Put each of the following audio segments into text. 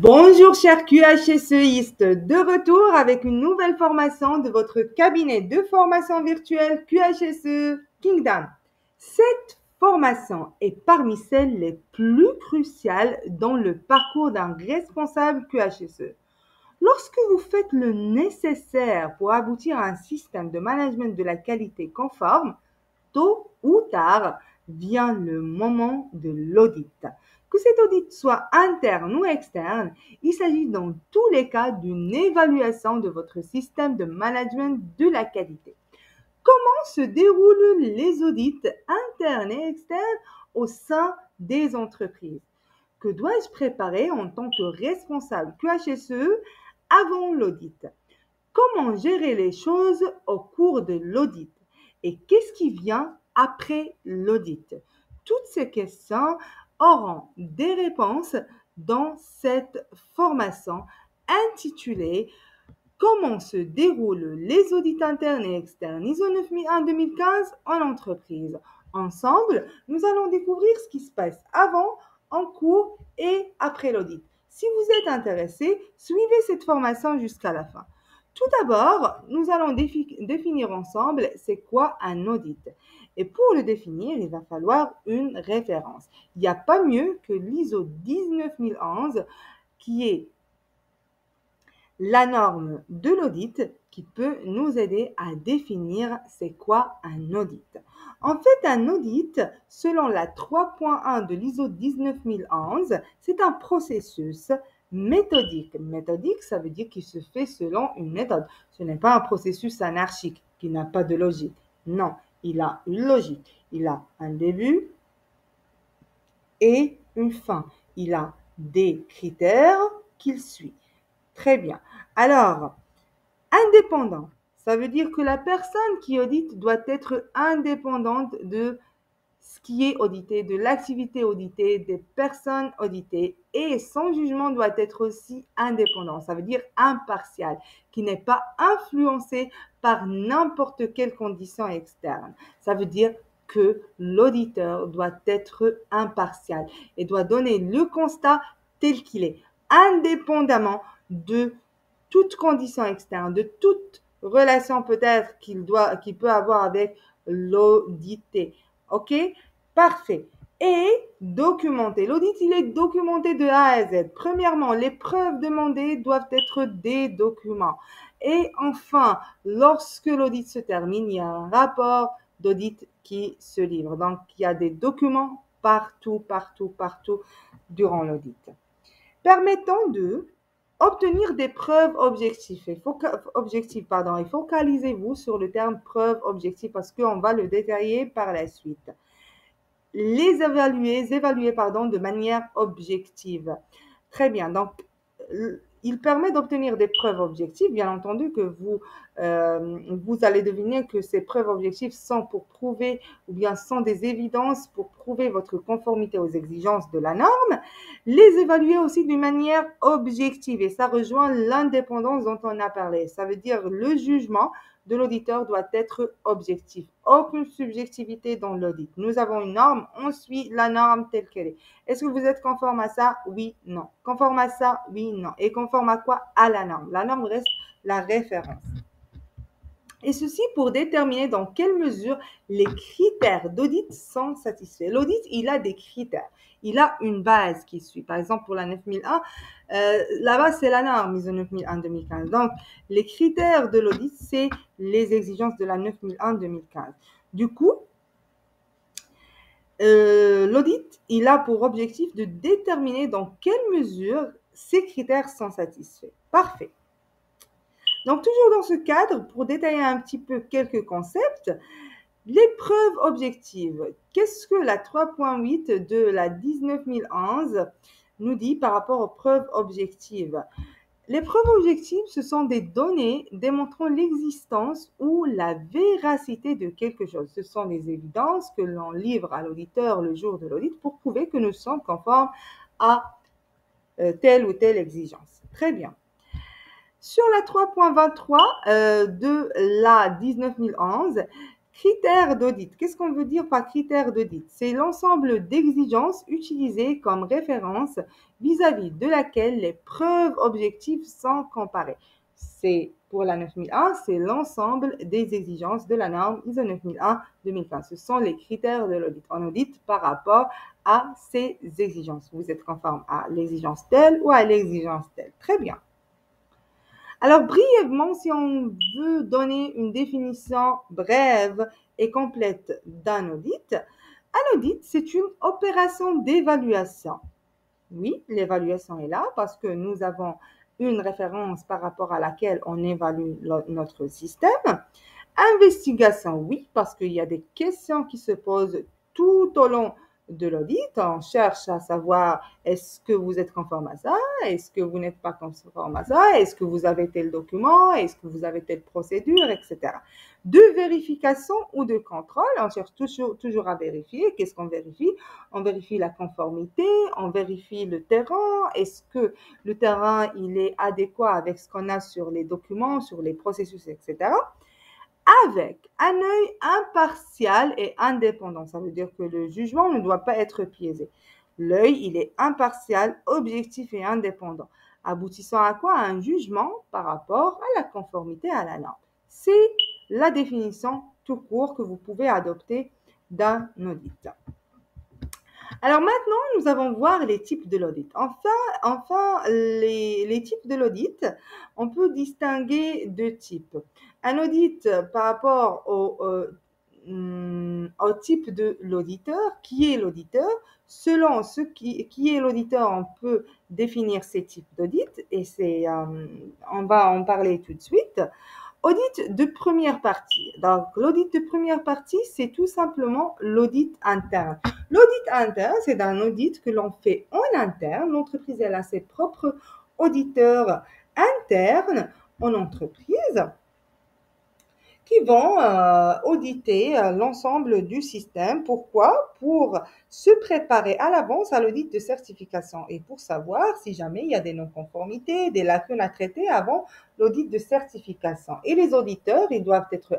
Bonjour chers QHSEistes, de retour avec une nouvelle formation de votre cabinet de formation virtuelle QHSE Kingdom. Cette formation est parmi celles les plus cruciales dans le parcours d'un responsable QHSE. Lorsque vous faites le nécessaire pour aboutir à un système de management de la qualité conforme, tôt ou tard vient le moment de l'audit. Que cet audit soit interne ou externe, il s'agit dans tous les cas d'une évaluation de votre système de management de la qualité. Comment se déroulent les audits internes et externes au sein des entreprises? Que dois-je préparer en tant que responsable QHSE avant l'audit? Comment gérer les choses au cours de l'audit? Et qu'est-ce qui vient après l'audit? Toutes ces questions auront des réponses dans cette formation intitulée Comment se déroulent les audits internes et externes ISO 9001-2015 en entreprise. Ensemble, nous allons découvrir ce qui se passe avant, en cours et après l'audit. Si vous êtes intéressé, suivez cette formation jusqu'à la fin. Tout d'abord, nous allons définir ensemble c'est quoi un audit. Et pour le définir, il va falloir une référence. Il n'y a pas mieux que l'ISO 19011 qui est la norme de l'audit qui peut nous aider à définir c'est quoi un audit. En fait, un audit, selon la 3.1 de l'ISO 19011, c'est un processus méthodique. Méthodique, ça veut dire qu'il se fait selon une méthode. Ce n'est pas un processus anarchique qui n'a pas de logique. Non, il a une logique. Il a un début et une fin. Il a des critères qu'il suit. Très bien. Alors, indépendant, ça veut dire que la personne qui audite doit être indépendante de ce qui est audité, de l'activité auditée, des personnes auditées, et son jugement doit être aussi indépendant. Ça veut dire impartial, qui n'est pas influencé par n'importe quelle condition externe. Ça veut dire que l'auditeur doit être impartial et doit donner le constat tel qu'il est, indépendamment de toute condition externe, de toute relation peut-être qu'il peut avoir avec l'audité. OK? Parfait. Et documenter. L'audit, il est documenté de A à Z. Premièrement, les preuves demandées doivent être des documents. Et enfin, lorsque l'audit se termine, il y a un rapport d'audit qui se livre. Donc, il y a des documents partout durant l'audit. Permettant de obtenir des preuves objectives. Et focalisez-vous sur le terme preuve objective parce qu'on va le détailler par la suite. Les évaluer de manière objective. Très bien. Donc, il permet d'obtenir des preuves objectives. Bien entendu que vous allez deviner que ces preuves objectives sont pour prouver ou bien sont des évidences pour prouver votre conformité aux exigences de la norme. Les évaluer aussi d'une manière objective et ça rejoint l'indépendance dont on a parlé. Ça veut dire le jugement de l'auditeur doit être objectif. Aucune subjectivité dans l'audit. Nous avons une norme, on suit la norme telle qu'elle est. Est-ce que vous êtes conforme à ça? Oui, non. Conforme à ça? Oui, non. Et conforme à quoi? À la norme. La norme reste la référence. Et ceci pour déterminer dans quelle mesure les critères d'audit sont satisfaits. L'audit, il a des critères. Il a une base qui suit. Par exemple, pour la 9001, la base, c'est la norme ISO 9001-2015. Donc, les critères de l'audit, c'est les exigences de la 9001-2015. Du coup, l'audit, il a pour objectif de déterminer dans quelle mesure ces critères sont satisfaits. Parfait. Donc, toujours dans ce cadre, pour détailler un petit peu quelques concepts, les preuves objectives. Qu'est-ce que la 3.8 de la 19011 nous dit par rapport aux preuves objectives? Les preuves objectives, ce sont des données démontrant l'existence ou la véracité de quelque chose. Ce sont des évidences que l'on livre à l'auditeur le jour de l'audit pour prouver que nous sommes conformes à telle ou telle exigence. Très bien. Sur la 3.23 de la 19011, Critères d'audit. Qu'est-ce qu'on veut dire par critères d'audit? C'est l'ensemble d'exigences utilisées comme référence vis-à-vis de laquelle les preuves objectives sont comparées. C'est pour la 9001, c'est l'ensemble des exigences de la norme ISO 9001-2015. Ce sont les critères de l'audit. On audite par rapport à ces exigences. Vous êtes conforme à l'exigence telle ou à l'exigence telle. Très bien. Alors, brièvement, si on veut donner une définition brève et complète d'un audit, un audit, c'est une opération d'évaluation. Oui, l'évaluation est là parce que nous avons une référence par rapport à laquelle on évalue notre système. Investigation, oui, parce qu'il y a des questions qui se posent tout au long de l'audit. On cherche à savoir est-ce que vous êtes conforme à ça, est-ce que vous n'êtes pas conforme à ça, est-ce que vous avez tel document, est-ce que vous avez telle procédure, etc. De vérification ou de contrôle, on cherche toujours à vérifier. Qu'est-ce qu'on vérifie? On vérifie la conformité, on vérifie le terrain, est-ce que le terrain il est adéquat avec ce qu'on a sur les documents, sur les processus, etc. Avec un œil impartial et indépendant. Ça veut dire que le jugement ne doit pas être biaisé. L'œil, il est impartial, objectif et indépendant, aboutissant à quoi? À un jugement par rapport à la conformité à la norme. C'est la définition tout court que vous pouvez adopter d'un audit. Alors maintenant, nous allons voir les types de l'audit. Enfin les types de l'audit, on peut distinguer deux types. Un audit par rapport au type de l'auditeur. Qui est l'auditeur? Selon qui est l'auditeur, on peut définir ces types d'audit et on va en parler tout de suite. Audit de première partie. Donc, l'audit de première partie, c'est tout simplement l'audit interne. L'audit interne, c'est un audit que l'on fait en interne. L'entreprise, elle a ses propres auditeurs internes en entreprise qui vont auditer l'ensemble du système. Pourquoi? Pour se préparer à l'avance à l'audit de certification et pour savoir si jamais il y a des non-conformités, des lacunes à traiter avant l'audit de certification. Et les auditeurs, ils doivent être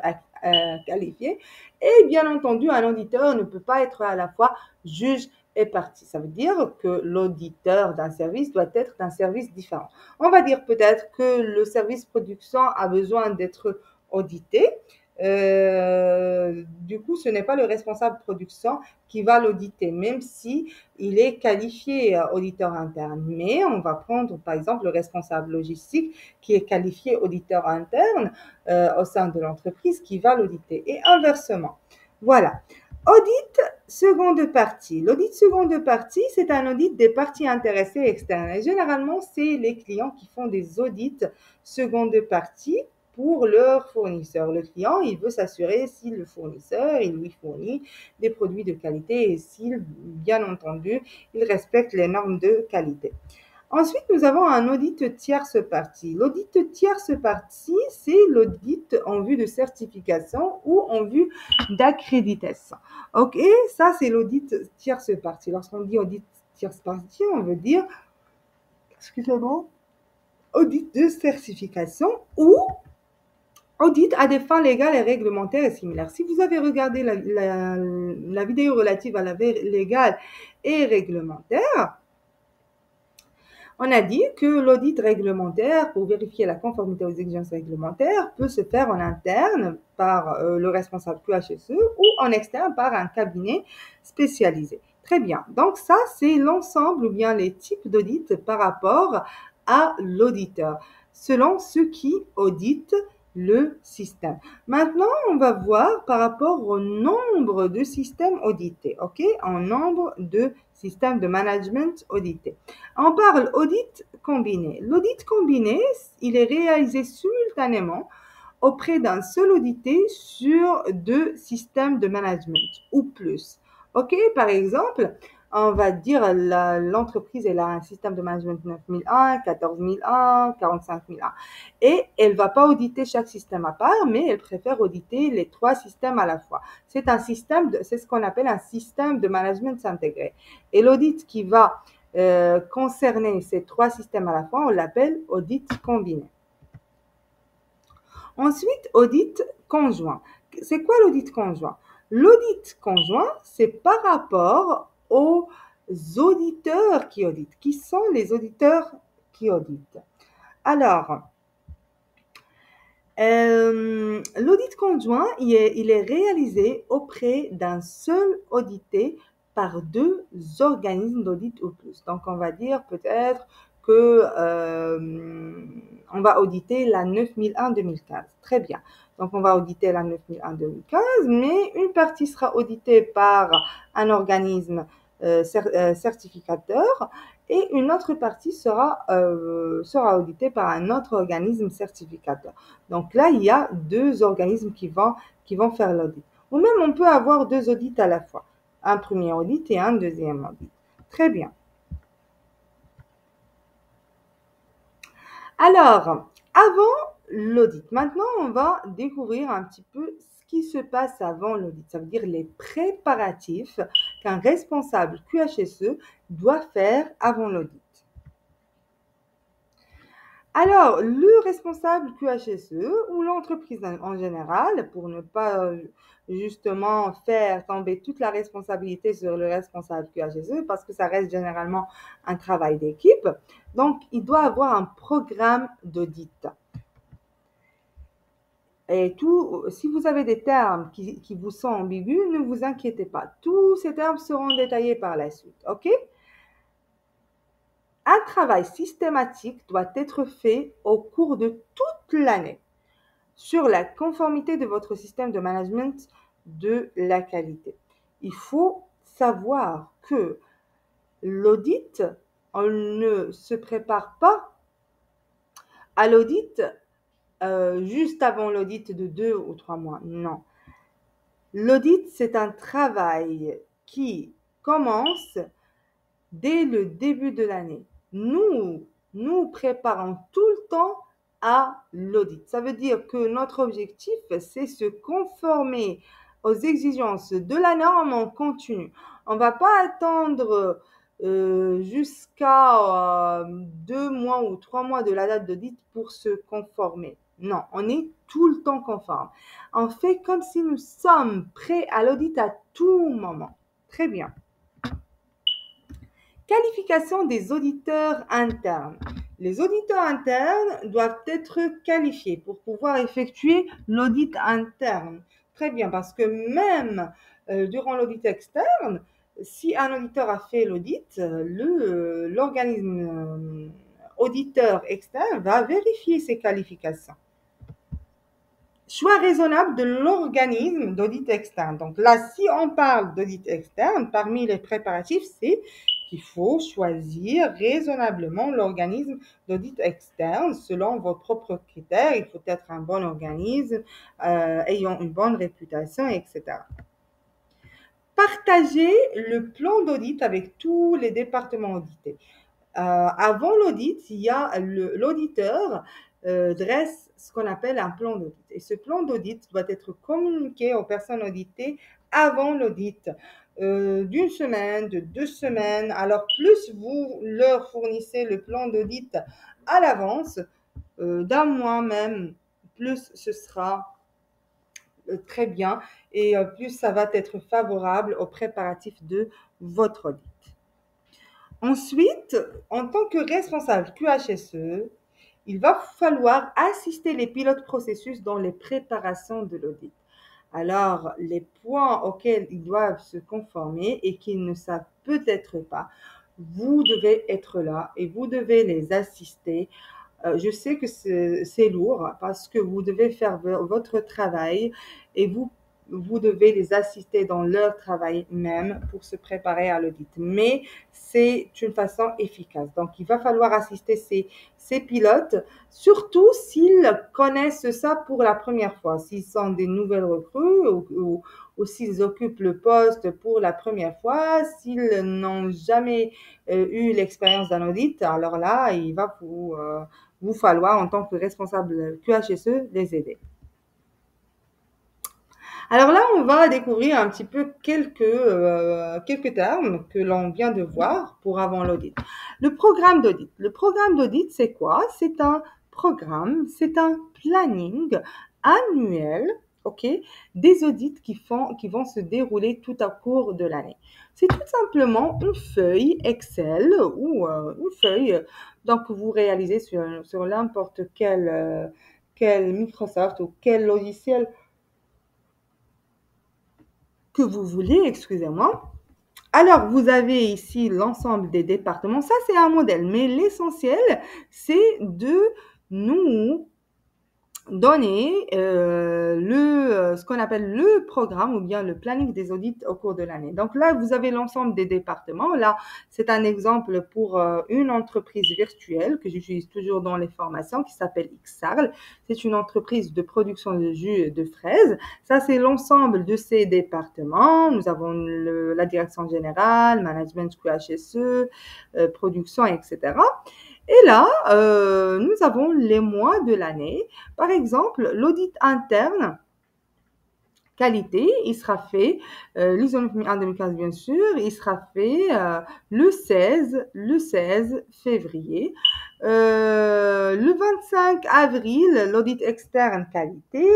qualifiés. Et bien entendu, un auditeur ne peut pas être à la fois juge et partie. Ça veut dire que l'auditeur d'un service doit être d'un service différent. On va dire peut-être que le service production a besoin d'être audité. Du coup, ce n'est pas le responsable production qui va l'auditer, même si il est qualifié auditeur interne. Mais on va prendre, par exemple, le responsable logistique qui est qualifié auditeur interne au sein de l'entreprise qui va l'auditer. Et inversement. Voilà. Audit seconde partie. L'audit seconde partie, c'est un audit des parties intéressées externes. Et généralement, c'est les clients qui font des audits seconde partie pour leur fournisseur. Le client, il veut s'assurer si le fournisseur, il lui fournit des produits de qualité et s'il, bien entendu, il respecte les normes de qualité. Ensuite, nous avons un audit tierce partie. L'audit tierce partie, c'est l'audit en vue de certification ou en vue d'accréditation. OK, ça c'est l'audit tierce partie. Lorsqu'on dit audit tierce partie, on veut dire, excusez-moi, audit de certification ou audit à des fins légales et réglementaires et similaires. Si vous avez regardé la vidéo relative à la légale et réglementaire, on a dit que l'audit réglementaire, pour vérifier la conformité aux exigences réglementaires, peut se faire en interne par le responsable QHSE ou en externe par un cabinet spécialisé. Très bien. Donc ça, c'est l'ensemble ou bien les types d'audits par rapport à l'auditeur, selon ceux qui auditent le système. Maintenant, on va voir par rapport au nombre de systèmes audités, ok? En nombre de systèmes de management audités. On parle audit combiné. L'audit combiné, il est réalisé simultanément auprès d'un seul audité sur deux systèmes de management ou plus. Ok, par exemple, on va dire l'entreprise elle a un système de management 9001, 14001, 45001 et elle ne va pas auditer chaque système à part, mais elle préfère auditer les trois systèmes à la fois. C'est un système, c'est ce qu'on appelle un système de management intégré. Et l'audit qui va concerner ces trois systèmes à la fois, on l'appelle audit combiné. Ensuite, audit conjoint. C'est quoi l'audit conjoint? L'audit conjoint, c'est par rapport aux auditeurs qui auditent. Qui sont les auditeurs qui auditent? Alors, l'audit conjoint, il est réalisé auprès d'un seul audité par deux organismes d'audit ou plus. Donc, on va dire peut-être que on va auditer la 9001-2015. Très bien. Donc, on va auditer la 9001-2015, mais une partie sera auditée par un organisme certificateur et une autre partie sera auditée par un autre organisme certificateur. Donc là, il y a deux organismes qui vont faire l'audit. Ou même, on peut avoir deux audits à la fois. Un premier audit et un deuxième audit. Très bien. Alors, avant l'audit, maintenant, on va découvrir un petit peu ce qui se passe avant l'audit. Ça veut dire les préparatifs qu'un responsable QHSE doit faire avant l'audit. Alors, le responsable QHSE ou l'entreprise en général, pour ne pas justement faire tomber toute la responsabilité sur le responsable QHSE, parce que ça reste généralement un travail d'équipe, donc il doit avoir un programme d'audit. Et si vous avez des termes qui vous sont ambigus, ne vous inquiétez pas. Tous ces termes seront détaillés par la suite, ok? Un travail systématique doit être fait au cours de toute l'année sur la conformité de votre système de management de la qualité. Il faut savoir que l'audit, on ne se prépare pas à l'audit juste avant l'audit de 2 ou 3 mois. Non. L'audit, c'est un travail qui commence dès le début de l'année. Nous préparons tout le temps à l'audit. Ça veut dire que notre objectif, c'est se conformer aux exigences de la norme en continu. On ne va pas attendre jusqu'à 2 mois ou 3 mois de la date d'audit pour se conformer. Non, on est tout le temps conforme. On fait comme si nous sommes prêts à l'audit à tout moment. Très bien. Qualification des auditeurs internes. Les auditeurs internes doivent être qualifiés pour pouvoir effectuer l'audit interne. Très bien, parce que même durant l'audit externe, si un auditeur a fait l'audit, l'organisme auditeur externe va vérifier ses qualifications. Choix raisonnable de l'organisme d'audit externe. Donc là, si on parle d'audit externe, parmi les préparatifs, c'est qu'il faut choisir raisonnablement l'organisme d'audit externe selon vos propres critères. Il faut être un bon organisme, ayant une bonne réputation, etc. Partagez le plan d'audit avec tous les départements audités. Avant l'audit, il y a l'auditeur dresse ce qu'on appelle un plan d'audit. Et ce plan d'audit doit être communiqué aux personnes auditées avant l'audit, d'une semaine, de 2 semaines. Alors, plus vous leur fournissez le plan d'audit à l'avance, d'un mois même, plus ce sera très bien et plus ça va être favorable aux préparatifs de votre audit. Ensuite, en tant que responsable QHSE, il va falloir assister les pilotes processus dans les préparations de l'audit. Alors, les points auxquels ils doivent se conformer et qu'ils ne savent peut-être pas, vous devez être là et vous devez les assister. Je sais que c'est lourd parce que vous devez faire votre travail et vous devez les assister dans leur travail même pour se préparer à l'audit. Mais c'est une façon efficace. Donc, il va falloir assister ces pilotes, surtout s'ils connaissent ça pour la première fois, s'ils sont des nouvelles recrues ou s'ils occupent le poste pour la première fois, s'ils n'ont jamais eu l'expérience d'un audit. Alors là, il va vous falloir, en tant que responsable QHSE, les aider. Alors là, on va découvrir un petit peu quelques termes que l'on vient de voir pour avant l'audit. Le programme d'audit. Le programme d'audit, c'est quoi? C'est un programme, c'est un planning annuel ok, des audits qui vont se dérouler tout au cours de l'année. C'est tout simplement une feuille Excel ou une feuille donc vous réalisez sur n'importe quel Microsoft ou quel logiciel que vous voulez, excusez-moi. Alors, vous avez ici l'ensemble des départements. Ça, c'est un modèle, mais l'essentiel, c'est de nous donner ce qu'on appelle le programme ou bien le planning des audits au cours de l'année. Donc là, vous avez l'ensemble des départements. Là, c'est un exemple pour une entreprise virtuelle que j'utilise toujours dans les formations qui s'appelle XARL. C'est une entreprise de production de jus de fraises. Ça, c'est l'ensemble de ces départements. Nous avons la direction générale, management QHSE, production, etc. Et là, nous avons les mois de l'année. Par exemple, l'audit interne qualité, il sera fait, l'isonomie en 2015 bien sûr, il sera fait le 16 février. Le 25 avril, l'audit externe qualité.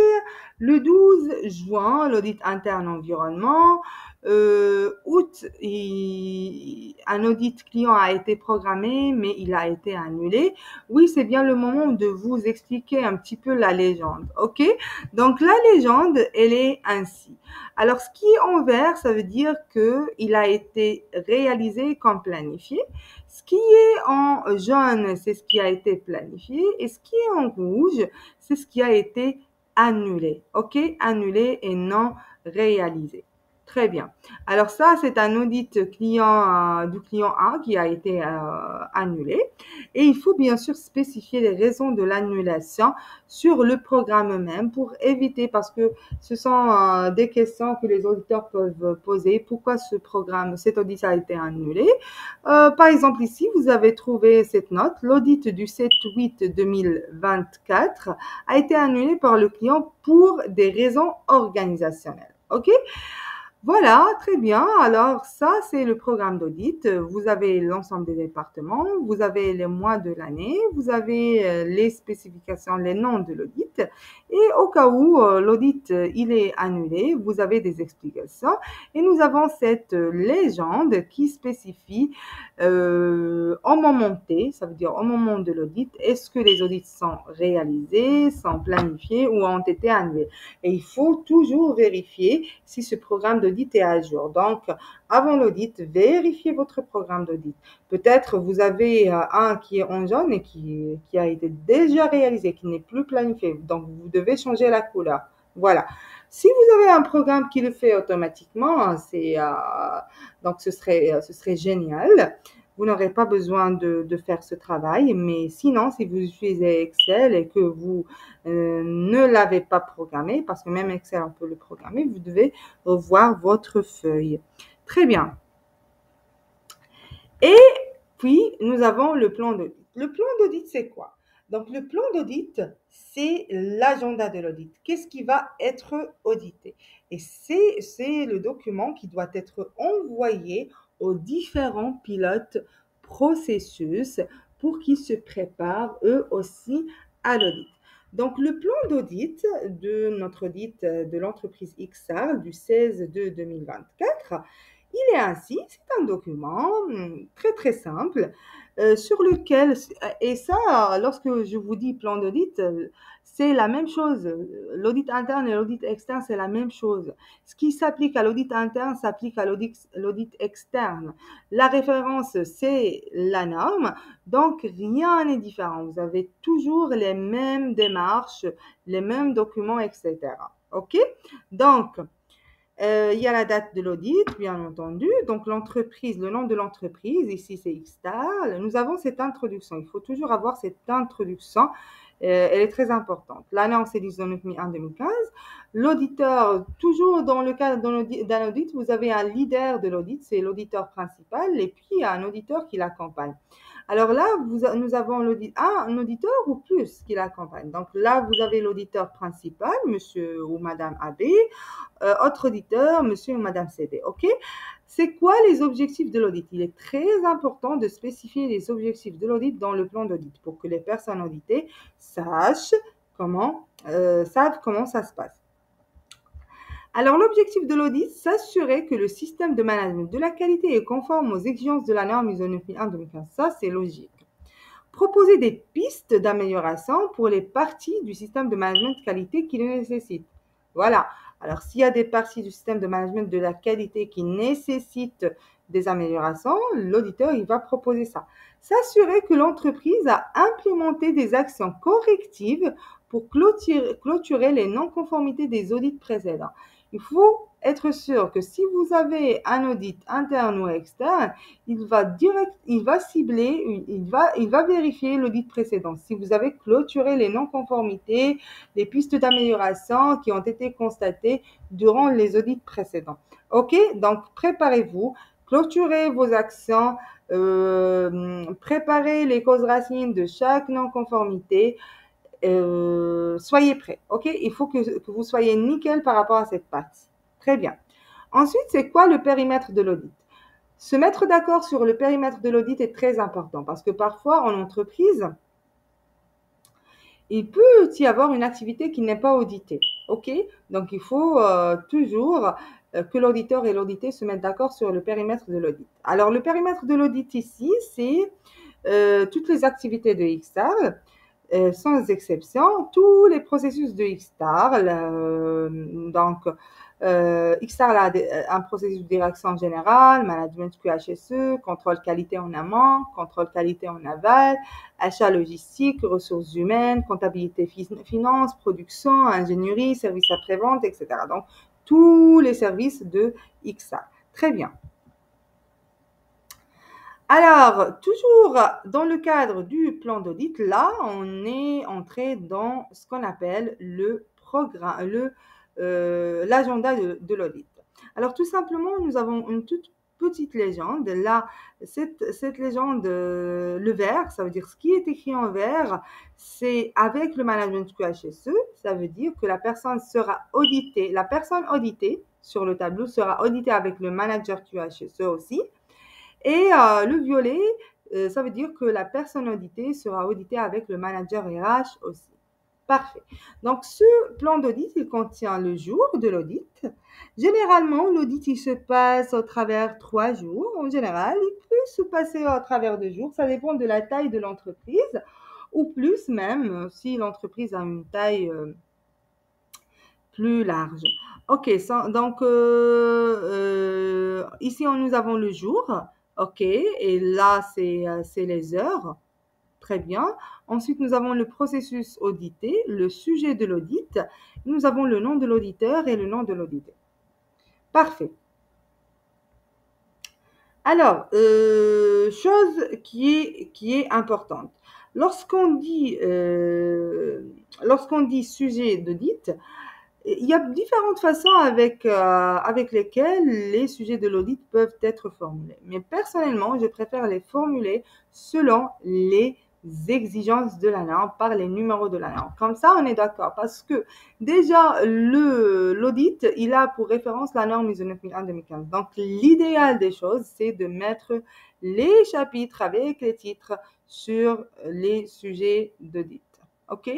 Le 12 juin, l'audit interne environnement. Août, un audit client a été programmé, mais il a été annulé. Oui, c'est bien le moment de vous expliquer un petit peu la légende. OK? Donc, la légende, elle est ainsi. Alors, ce qui est en vert, ça veut dire qu'il a été réalisé comme planifié. Ce qui est en jaune, c'est ce qui a été planifié. Et ce qui est en rouge, c'est ce qui a été annulé. OK? Annulé et non réalisé. Très bien. Alors ça, c'est un audit client du client A qui a été annulé. Et il faut bien sûr spécifier les raisons de l'annulation sur le programme même pour éviter, parce que ce sont des questions que les auditeurs peuvent poser. Pourquoi cet audit a été annulé? Par exemple, ici, vous avez trouvé cette note. L'audit du 7-8-2024 a été annulé par le client pour des raisons organisationnelles. OK? Voilà, très bien. Alors ça, c'est le programme d'audit. Vous avez l'ensemble des départements, vous avez les mois de l'année, vous avez les spécifications, les noms de l'audit. Et au cas où l'audit il est annulé, vous avez des explications. Et nous avons cette légende qui spécifie au moment T, ça veut dire au moment de l'audit, est-ce que les audits sont réalisés, sont planifiés ou ont été annulés. Et il faut toujours vérifier si ce programme d'audit est à jour. Donc, avant l'audit, vérifiez votre programme d'audit. Peut-être vous avez un qui est en jaune et qui a été déjà réalisé, qui n'est plus planifié. Donc, vous devez changer la couleur. Voilà. Si vous avez un programme qui le fait automatiquement, donc ce serait génial. Vous n'aurez pas besoin de faire ce travail, mais sinon, si vous utilisez Excel et que vous ne l'avez pas programmé, parce que même Excel, on peut le programmer, vous devez revoir votre feuille. Très bien. Et puis, nous avons le plan d'audit. Le plan d'audit, c'est quoi? Donc, le plan d'audit, c'est l'agenda de l'audit. Qu'est-ce qui va être audité? Et c'est le document qui doit être envoyé aux différents pilotes processus pour qu'ils se préparent eux aussi à l'audit. Donc, le plan d'audit de notre audit de l'entreprise XR du 16/2/2024, il est ainsi, c'est un document très très simple sur lequel, et ça, lorsque je vous dis plan d'audit, c'est la même chose. L'audit interne et l'audit externe, c'est la même chose. Ce qui s'applique à l'audit interne s'applique à l'audit externe. La référence, c'est la norme, donc rien n'est différent. Vous avez toujours les mêmes démarches, les mêmes documents, etc. OK? Donc, il y a la date de l'audit, bien entendu. Donc, l'entreprise, le nom de l'entreprise, ici c'est Xtal. Nous avons cette introduction. Il faut toujours avoir cette introduction. Elle est très importante. L'annonce est 19 mai 2015. L'auditeur, toujours dans le cadre d'un audit, vous avez un leader de l'audit, c'est l'auditeur principal, et puis un auditeur qui l'accompagne. Alors là, nous avons un auditeur ou plus qui l'accompagne. Donc là, vous avez l'auditeur principal, monsieur ou madame AB, autre auditeur, monsieur ou madame CD. OK? C'est quoi les objectifs de l'audit? Il est très important de spécifier les objectifs de l'audit dans le plan d'audit pour que les personnes auditées savent comment ça se passe. Alors, l'objectif de l'audit, s'assurer que le système de management de la qualité est conforme aux exigences de la norme ISO 9001-2015. Ça, c'est logique. Proposer des pistes d'amélioration pour les parties du système de management de qualité qui le nécessitent. Voilà. Alors, s'il y a des parties du système de management de la qualité qui nécessitent des améliorations, l'auditeur, il va proposer ça. S'assurer que l'entreprise a implémenté des actions correctives pour clôturer les non-conformités des audits précédents. Il faut être sûr que si vous avez un audit interne ou externe, il va cibler, il va vérifier l'audit précédent. Si vous avez clôturé les non-conformités, les pistes d'amélioration qui ont été constatées durant les audits précédents. OK? Donc, préparez-vous, clôturez vos actions, préparez les causes racines de chaque non-conformité. Soyez prêts. OK? Il faut que vous soyez nickel par rapport à cette partie. Très bien. Ensuite, c'est quoi le périmètre de l'audit? Se mettre d'accord sur le périmètre de l'audit est très important parce que parfois, en entreprise, il peut y avoir une activité qui n'est pas auditée. OK? Donc, il faut toujours que l'auditeur et l'audité se mettent d'accord sur le périmètre de l'audit. Alors, le périmètre de l'audit ici, c'est toutes les activités de XSTAR, sans exception, tous les processus de XSTAR. Donc, XSTAR a un processus de direction générale, management QHSE, contrôle qualité en amont, contrôle qualité en aval, achat logistique, ressources humaines, comptabilité finance, production, ingénierie, services après-vente, etc. Donc, tous les services de XSTAR. Très bien. Alors, toujours dans le cadre du plan d'audit, là, on est entré dans ce qu'on appelle le programme, l'agenda de l'audit. Alors, tout simplement, nous avons une toute petite légende. Là, cette légende, le vert, ça veut dire ce qui est écrit en vert, c'est avec le management QHSE, ça veut dire que la personne sera auditée, la personne auditée sur le tableau sera auditée avec le manager QHSE aussi. Et le violet, ça veut dire que la personne auditée sera auditée avec le manager RH aussi. Parfait. Donc, ce plan d'audit, il contient le jour de l'audit. Généralement, l'audit, il se passe au travers 3 jours. En général, il peut se passer au travers 2 jours. Ça dépend de la taille de l'entreprise ou plus même si l'entreprise a une taille plus large. OK, donc ici, nous avons le jour. OK, et là, c'est les heures. Très bien. Ensuite, nous avons le processus audité, le sujet de l'audit. Nous avons le nom de l'auditeur et le nom de l'audité. Parfait. Alors, chose qui est importante. Lorsqu'on dit sujet d'audit, il y a différentes façons avec lesquelles les sujets de l'audit peuvent être formulés. Mais personnellement, je préfère les formuler selon les exigences de la norme, par les numéros de la norme. Comme ça, on est d'accord. Parce que déjà, l'audit, il a pour référence la norme ISO 9001-2015. Donc, l'idéal des choses, c'est de mettre les chapitres avec les titres sur les sujets d'audit. OK?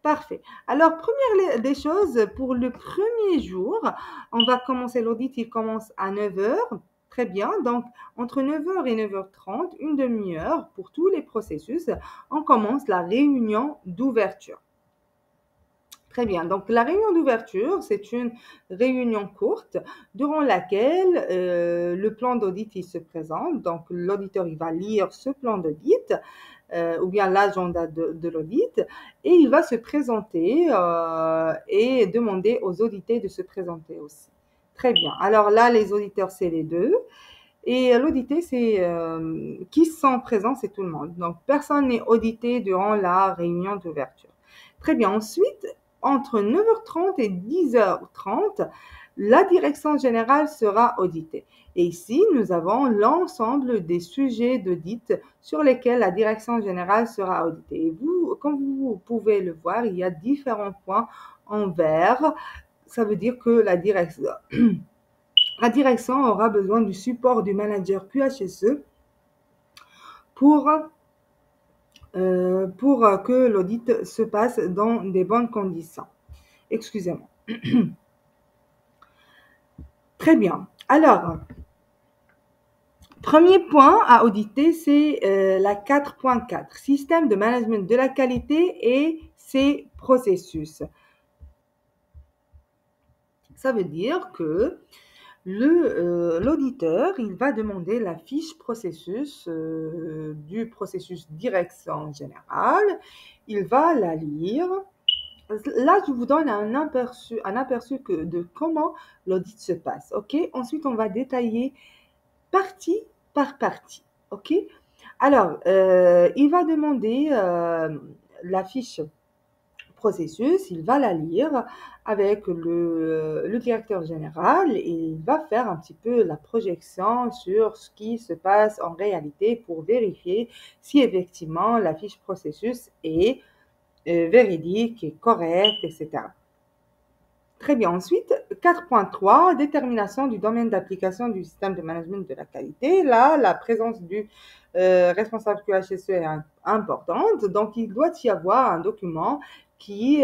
Parfait. Alors, première des choses, pour le premier jour, on va commencer l'audit, il commence à 9 heures. Très bien. Donc, entre 9 heures et 9h30, une demi-heure pour tous les processus, on commence la réunion d'ouverture. Très bien. Donc, la réunion d'ouverture, c'est une réunion courte durant laquelle le plan d'audit il se présente. Donc, l'auditeur il va lire ce plan d'audit ou bien l'agenda de l'audit et il va se présenter et demander aux audités de se présenter aussi. Très bien. Alors là, les auditeurs, c'est les deux. Et l'audité, c'est qui sont présents, c'est tout le monde. Donc, personne n'est audité durant la réunion d'ouverture. Très bien. Ensuite, entre 9h30 et 10h30, la direction générale sera auditée. Et ici, nous avons l'ensemble des sujets d'audit sur lesquels la direction générale sera auditée. Et vous, comme vous pouvez le voir, il y a différents points en vert. Ça veut dire que la direction aura besoin du support du manager QHSE pour que l'audit se passe dans des bonnes conditions. Excusez-moi. Très bien. Alors, premier point à auditer, c'est la 4.4, système de management de la qualité et ses processus. Ça veut dire que l'auditeur, il va demander la fiche processus du processus direction générale. Il va la lire. Là, je vous donne un aperçu de comment l'audit se passe. OK? Ensuite, on va détailler partie par partie. OK? Alors, il va demander la fiche processus, il va la lire avec le directeur général et il va faire un petit peu la projection sur ce qui se passe en réalité pour vérifier si effectivement la fiche processus est véridique, est correcte, etc. Très bien. Ensuite, 4.3, détermination du domaine d'application du système de management de la qualité. Là, la présence du responsable QHSE est importante. Donc, il doit y avoir un document qui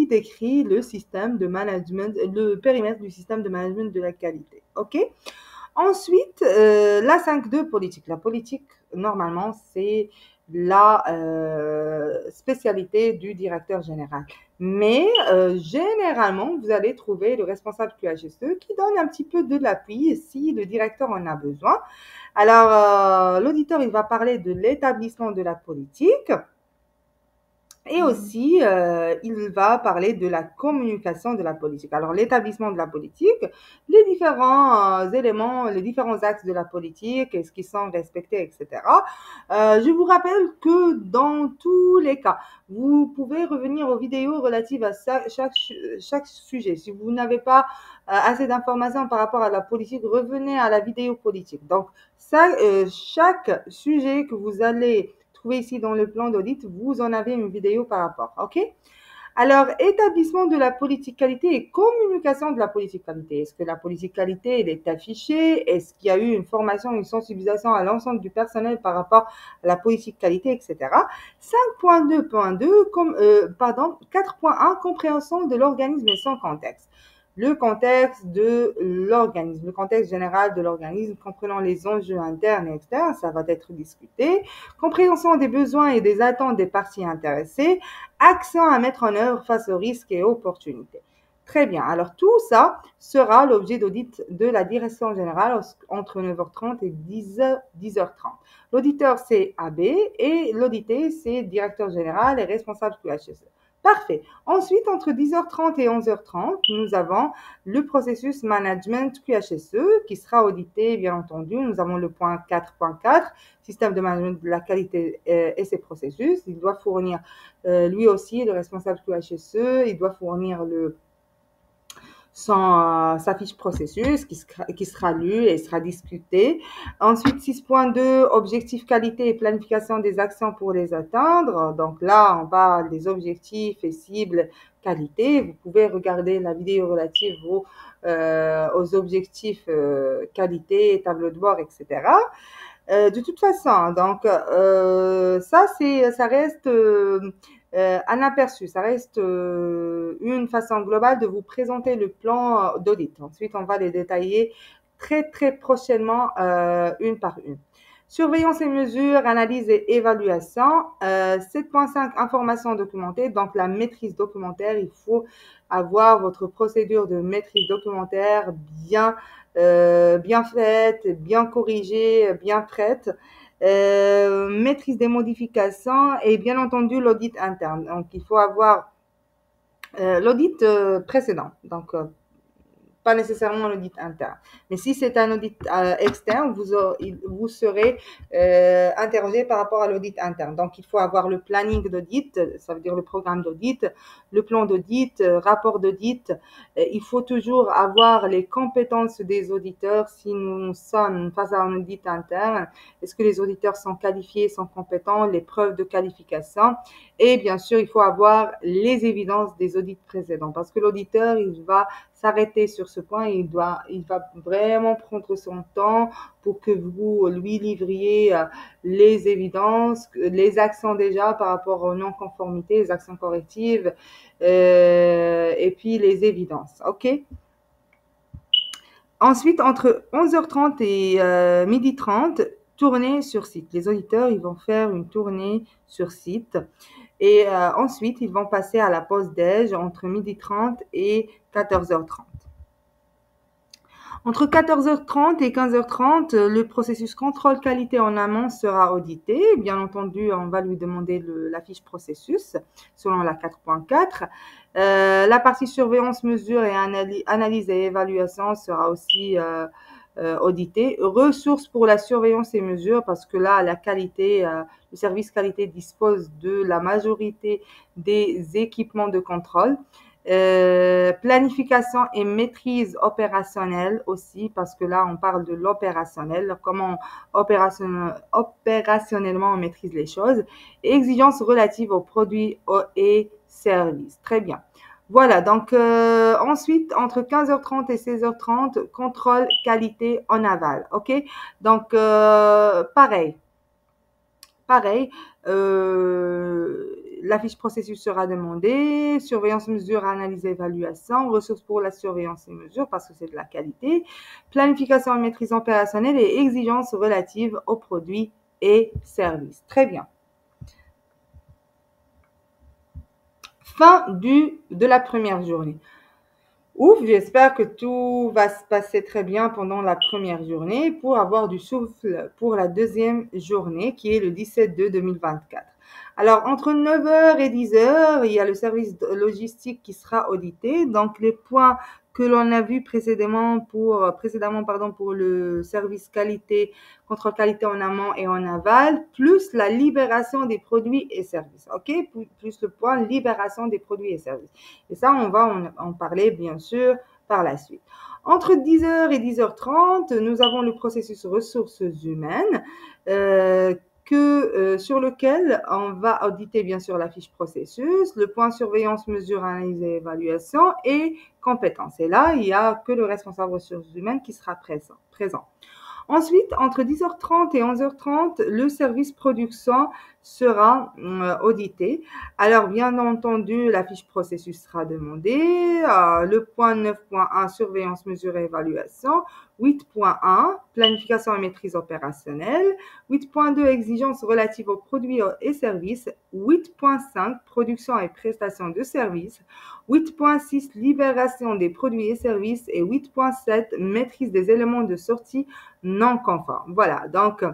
décrit le système de management, le périmètre du système de management de la qualité. OK? Ensuite, la 5.2 politique. La politique, normalement, c'est la spécialité du directeur général. Mais généralement, vous allez trouver le responsable QHSE qui donne un petit peu de l'appui si le directeur en a besoin. Alors, l'auditeur, il va parler de l'établissement de la politique. Et aussi, il va parler de la communication de la politique. Alors, l'établissement de la politique, les différents éléments, les différents axes de la politique, est-ce qu'ils sont respectés, etc. Je vous rappelle que dans tous les cas, vous pouvez revenir aux vidéos relatives à chaque sujet. Si vous n'avez pas assez d'informations par rapport à la politique, revenez à la vidéo politique. Donc, ça, chaque sujet que vous allez trouver ici dans le plan d'audit, vous en avez une vidéo par rapport. OK? Alors, établissement de la politique qualité et communication de la politique qualité. Est-ce que la politique qualité, elle est affichée? Est-ce qu'il y a eu une formation, une sensibilisation à l'ensemble du personnel par rapport à la politique qualité, etc. 5.2.2, 4.1, compréhension de l'organisme et son contexte. Le contexte de l'organisme, le contexte général de l'organisme, comprenant les enjeux internes et externes, ça va être discuté. Compréhension des besoins et des attentes des parties intéressées. Accent à mettre en œuvre face aux risques et opportunités. Très bien. Alors, tout ça sera l'objet d'audit de la direction générale entre 9h30 et 10h30. L'auditeur, c'est AB et l'audité, c'est directeur général et responsable QHSE. Parfait. Ensuite, entre 10h30 et 11h30, nous avons le processus management QHSE qui sera audité, bien entendu. Nous avons le point 4.4, système de management de la qualité et ses processus. Il doit fournir lui aussi, le responsable QHSE, il doit fournir sa fiche processus qui sera lue et sera discutée. Ensuite, 6.2, objectifs qualité et planification des actions pour les atteindre. Donc là, on parle des objectifs et cibles qualité. Vous pouvez regarder la vidéo relative aux objectifs qualité, tableau de bord, etc. De toute façon, donc ça reste un aperçu, ça reste une façon globale de vous présenter le plan d'audit. Ensuite, on va les détailler très prochainement une par une. Surveillance et mesures, analyse et évaluation. 7.5, information documentée. Donc, la maîtrise documentaire, il faut avoir votre procédure de maîtrise documentaire bien faite, bien corrigée, bien prête. Maîtrise des modifications et bien entendu l'audit interne. Donc, il faut avoir l'audit précédent. Donc, pas nécessairement l'audit interne. Mais si c'est un audit externe, vous serez interrogé par rapport à l'audit interne. Donc, il faut avoir le planning d'audit, ça veut dire le programme d'audit, le plan d'audit, rapport d'audit. Il faut toujours avoir les compétences des auditeurs si nous sommes face à un audit interne. Est-ce que les auditeurs sont qualifiés, sont compétents, les preuves de qualification. Et bien sûr, il faut avoir les évidences des audits précédents parce que l'auditeur, il va s'arrêter sur ce point. Il va vraiment prendre son temps pour que vous lui livriez les évidences, les actions déjà par rapport aux non-conformités, les actions correctives et puis les évidences. OK? Ensuite, entre 11h30 et 12h30, tournée sur site. Les auditeurs, ils vont faire une tournée sur site. Et ensuite, ils vont passer à la pause déj entre 12h30 et 14h30. Entre 14h30 et 15h30, le processus contrôle qualité en amont sera audité. Bien entendu, on va lui demander la fiche processus selon la 4.4. La partie surveillance, mesure et analyse et évaluation sera aussi auditée. Ressources pour la surveillance et mesure, parce que là, la qualité, le service qualité dispose de la majorité des équipements de contrôle. Planification et maîtrise opérationnelle aussi, parce que là, on parle de l'opérationnel, comment opérationnellement on maîtrise les choses. Et exigences relatives aux produits et services. Très bien. Voilà, donc ensuite, entre 15h30 et 16h30, contrôle qualité en aval. OK? Donc, pareil. La fiche processus sera demandée, surveillance, mesure, analyse, évaluation, ressources pour la surveillance et mesure parce que c'est de la qualité, planification et maîtrise opérationnelle et exigences relatives aux produits et services. Très bien. Fin de la première journée. Ouf, j'espère que tout va se passer très bien pendant la première journée pour avoir du souffle pour la deuxième journée qui est le 17/2/2024. Alors, entre 9h et 10h, il y a le service logistique qui sera audité. Donc, les points que l'on a vus précédemment pour le service qualité, contrôle qualité en amont et en aval, plus la libération des produits et services. OK? Plus le point libération des produits et services. Et ça, on va en parler, bien sûr, par la suite. Entre 10h et 10h30, nous avons le processus ressources humaines sur lequel on va auditer bien sûr la fiche processus, le point surveillance, mesure, analyse et évaluation et compétences. Et là, il n'y a que le responsable ressources humaines qui sera présent. Ensuite, entre 10h30 et 11h30, le service production sera audité. Alors, bien entendu, la fiche processus sera demandée. Le point 9.1, surveillance, mesure et évaluation. 8.1, planification et maîtrise opérationnelle. 8.2, exigences relatives aux produits et services. 8.5, production et prestation de services. 8.6, libération des produits et services. Et 8.7, maîtrise des éléments de sortie non conformes. Voilà, donc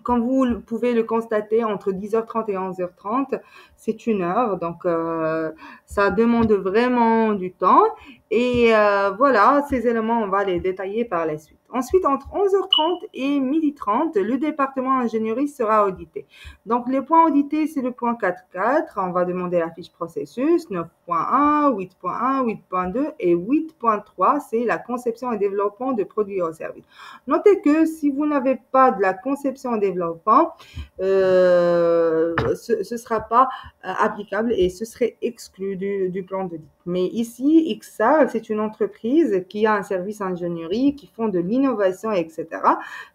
comme vous pouvez le constater, entre 10h30 et 11h30, c'est une heure, donc ça demande vraiment du temps. Et voilà, ces éléments, on va les détailler par la suite. Ensuite, entre 11h30 et 12h30, le département ingénierie sera audité. Donc, les points audités, c'est le point 4.4. On va demander la fiche processus, 9.1, 8.1, 8.2 et 8.3, c'est la conception et développement de produits et services. Notez que si vous n'avez pas de la conception et développement, ce ne sera pas applicable et ce serait exclu du plan d'audit. Mais ici, XA, c'est une entreprise qui a un service ingénierie, qui font de l'innovation, etc.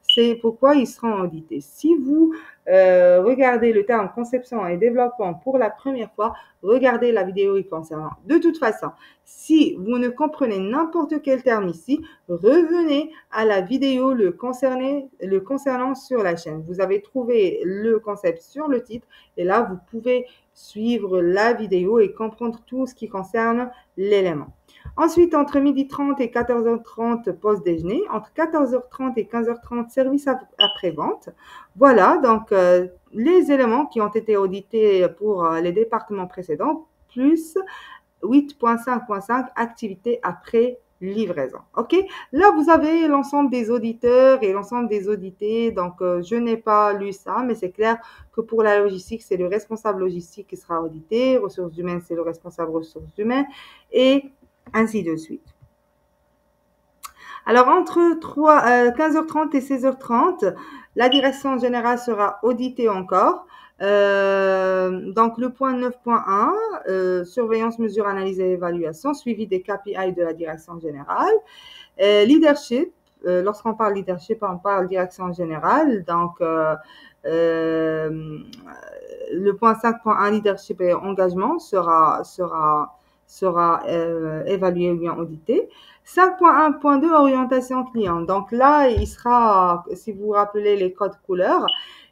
C'est pourquoi ils seront audités. Si vous regardez le terme conception et développement pour la première fois, regardez la vidéo y concernant. De toute façon, si vous ne comprenez n'importe quel terme ici, revenez à la vidéo le concernant sur la chaîne. Vous avez trouvé le concept sur le titre et là, vous pouvez suivre la vidéo et comprendre tout ce qui concerne l'élément. Ensuite, entre 12h30 et 14h30, pause déjeuner. Entre 14h30 et 15h30, service après-vente. Voilà, donc les éléments qui ont été audités pour les départements précédents, plus 8.5.5, activité après livraison. OK? Là, vous avez l'ensemble des auditeurs et l'ensemble des audités. Donc, je n'ai pas lu ça, mais c'est clair que pour la logistique, c'est le responsable logistique qui sera audité. Ressources humaines, c'est le responsable ressources humaines et ainsi de suite. Alors, entre 15h30 et 16h30, la direction générale sera auditée encore. Donc, le point 9.1, surveillance, mesure, analyse et évaluation, suivi des KPI de la direction générale. Leadership, lorsqu'on parle leadership, on parle direction générale. Donc, le point 5.1, leadership et engagement sera sera évalué ou bien audité. 5.1.2, orientation client. Donc là, il sera, si vous vous rappelez les codes couleurs,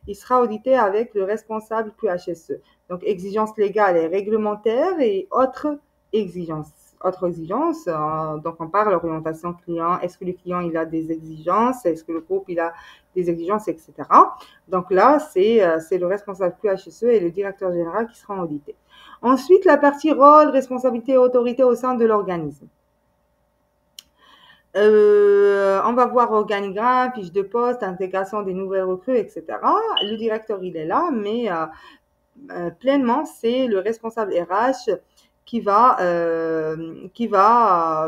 il sera audité avec le responsable QHSE. Donc, exigences légales et réglementaires et autres exigences. Autres exigences, donc on parle orientation client, est-ce que le client il a des exigences, est-ce que le groupe il a des exigences, etc. Donc là, c'est le responsable QHSE et le directeur général qui seront audités. Ensuite, la partie rôle, responsabilité et autorité au sein de l'organisme. On va voir organigramme, fiche de poste, intégration des nouvelles recrues, etc. Le directeur, il est là, mais pleinement, c'est le responsable RH qui va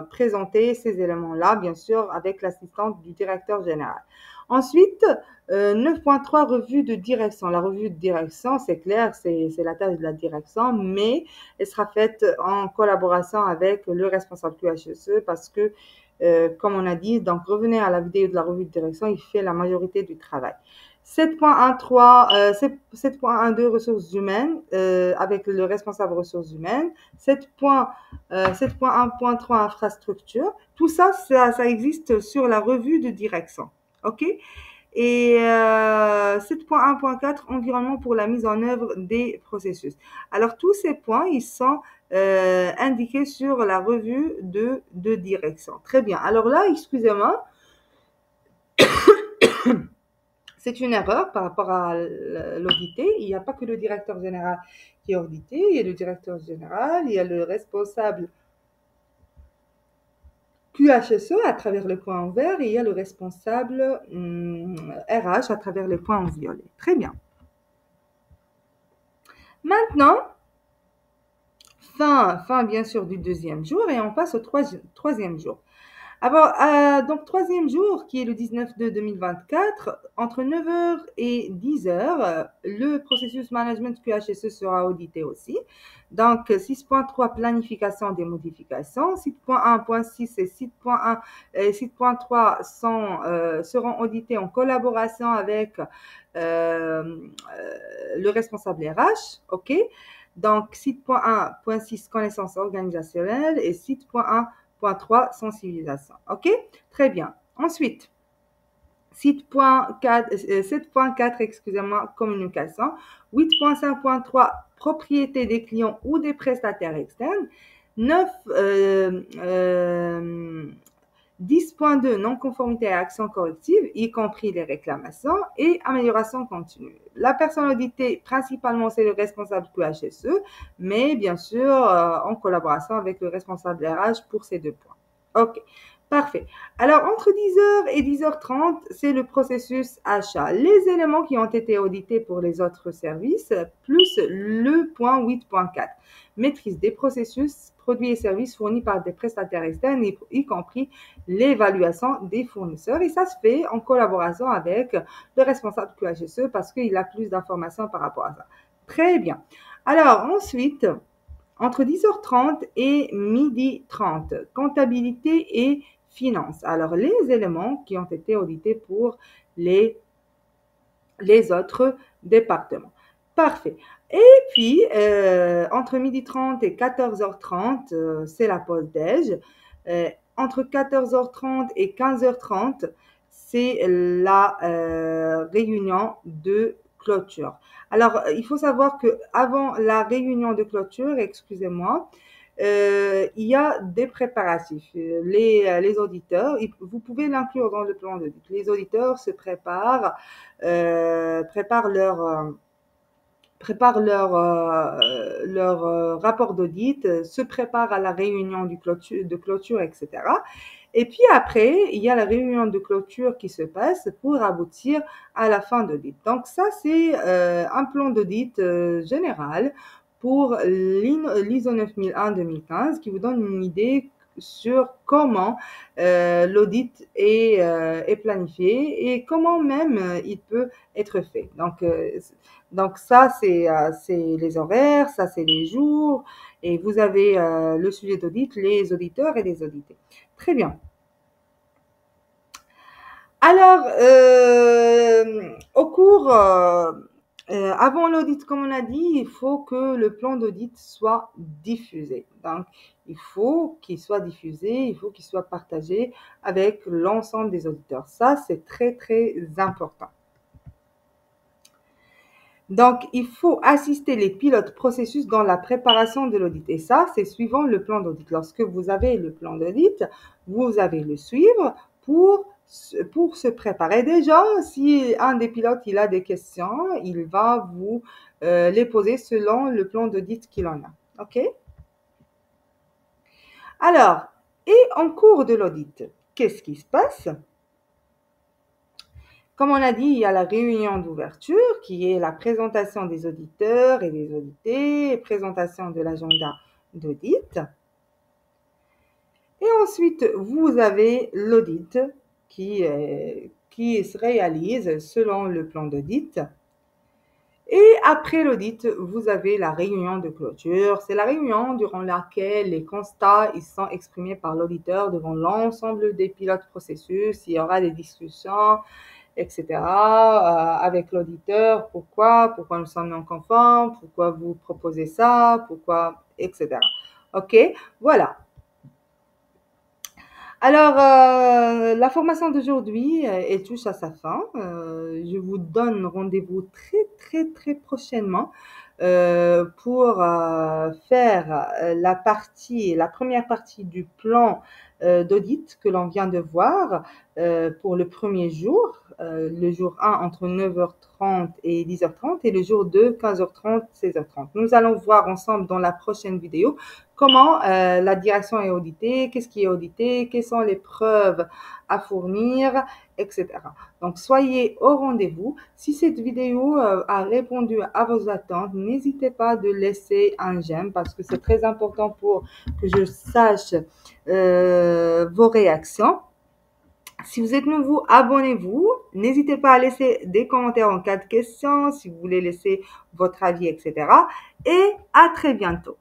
présenter ces éléments-là, bien sûr, avec l'assistante du directeur général. Ensuite, 9.3, revue de direction. La revue de direction, c'est clair, c'est la tâche de la direction, mais elle sera faite en collaboration avec le responsable QHSE parce que, comme on a dit, donc revenez à la vidéo de la revue de direction, il fait la majorité du travail. 7.12 ressources humaines avec le responsable ressources humaines. 7.1.3 infrastructure. Tout ça, ça existe sur la revue de direction. OK? Et 7.1.4, environnement pour la mise en œuvre des processus. Alors, tous ces points, ils sont indiqués sur la revue de direction. Très bien. Alors là, excusez-moi, c'est une erreur par rapport à l'audité. Il n'y a pas que le directeur général qui est audité, il y a le directeur général, il y a le responsable QHSE à travers les points en vert et il y a le responsable RH à travers les points en violet. Très bien. Maintenant, fin bien sûr du deuxième jour et on passe au troisième jour. Alors, donc, troisième jour, qui est le 19/2/2024, entre 9h et 10h, le processus management QHSE sera audité aussi. Donc, 6.3, planification des modifications. 6.1.6 et 6.1 et 6.3 seront audités en collaboration avec le responsable RH. OK? Donc, 6.1.6, connaissances organisationnelles et 6.1.3, sensibilisation. OK? Très bien. Ensuite, 7.4, excusez-moi, communication. 8.5.3, propriété des clients ou des prestataires externes. 10.2, non-conformité à action corrective, y compris les réclamations et amélioration continue. La personne auditée, principalement, c'est le responsable QHSE, mais bien sûr, en collaboration avec le responsable RH pour ces deux points. OK, parfait. Alors, entre 10h et 10h30, c'est le processus achat. Les éléments qui ont été audités pour les autres services, plus le point 8.4. Maîtrise des processus, produits et services fournis par des prestataires externes, y compris l'évaluation des fournisseurs. Et ça se fait en collaboration avec le responsable QHSE parce qu'il a plus d'informations par rapport à ça. Très bien. Alors, ensuite, entre 10h30 et 12h30, comptabilité et finances. Alors, les éléments qui ont été audités pour les autres départements. Parfait. Et puis, entre 12h30 et 14h30, c'est la pause déj. Entre 14h30 et 15h30, c'est la réunion de clôture. Alors, il faut savoir que avant la réunion de clôture, excusez-moi, il y a des préparatifs. Les auditeurs, vous pouvez l'inclure dans le plan d'audit. Les auditeurs se préparent leur rapport d'audit, se préparent à la réunion de clôture, etc. Et puis après, il y a la réunion de clôture qui se passe pour aboutir à la fin d'audit. Donc ça, c'est un plan d'audit général pour l'ISO 9001-2015 qui vous donne une idée sur comment l'audit est planifié et comment même il peut être fait. Donc ça, c'est les horaires, ça, c'est les jours, et vous avez le sujet d'audit, les auditeurs et les audités. Très bien. Alors, au cours Avant l'audit, comme on a dit, il faut que le plan d'audit soit diffusé. Donc, il faut qu'il soit diffusé, il faut qu'il soit partagé avec l'ensemble des auditeurs. Ça, c'est très, très important. Donc, il faut assister les pilotes processus dans la préparation de l'audit. Et ça, c'est suivant le plan d'audit. Lorsque vous avez le plan d'audit, vous avez le suivre pour se préparer. Déjà, si un des pilotes il a des questions, il va vous les poser selon le plan d'audit qu'il en a. OK? Alors, et en cours de l'audit, qu'est-ce qui se passe? Comme on a dit, il y a la réunion d'ouverture qui est la présentation des auditeurs et des audités, présentation de l'agenda d'audit. Et ensuite, vous avez l'audit qui se réalise selon le plan d'audit. Et après l'audit, vous avez la réunion de clôture. C'est la réunion durant laquelle les constats ils sont exprimés par l'auditeur devant l'ensemble des pilotes processus. Il y aura des discussions, etc. Avec l'auditeur. Pourquoi nous sommes non conformes, pourquoi vous proposez ça, pourquoi, etc. OK, voilà. Alors, la formation d'aujourd'hui, elle touche à sa fin. Je vous donne rendez-vous très, très, très prochainement pour faire la première partie du plan d'audit que l'on vient de voir pour le premier jour, le jour 1 entre 9h30 et 10h30 et le jour 2, 15h30, 16h30. Nous allons voir ensemble dans la prochaine vidéo comment la direction est auditée, qu'est-ce qui est audité, quelles sont les preuves à fournir, etc. Donc, soyez au rendez-vous. Si cette vidéo a répondu à vos attentes, n'hésitez pas de laisser un j'aime parce que c'est très important pour que je sache vos réactions. Si vous êtes nouveau, abonnez-vous. N'hésitez pas à laisser des commentaires en cas de questions, si vous voulez laisser votre avis, etc. Et à très bientôt.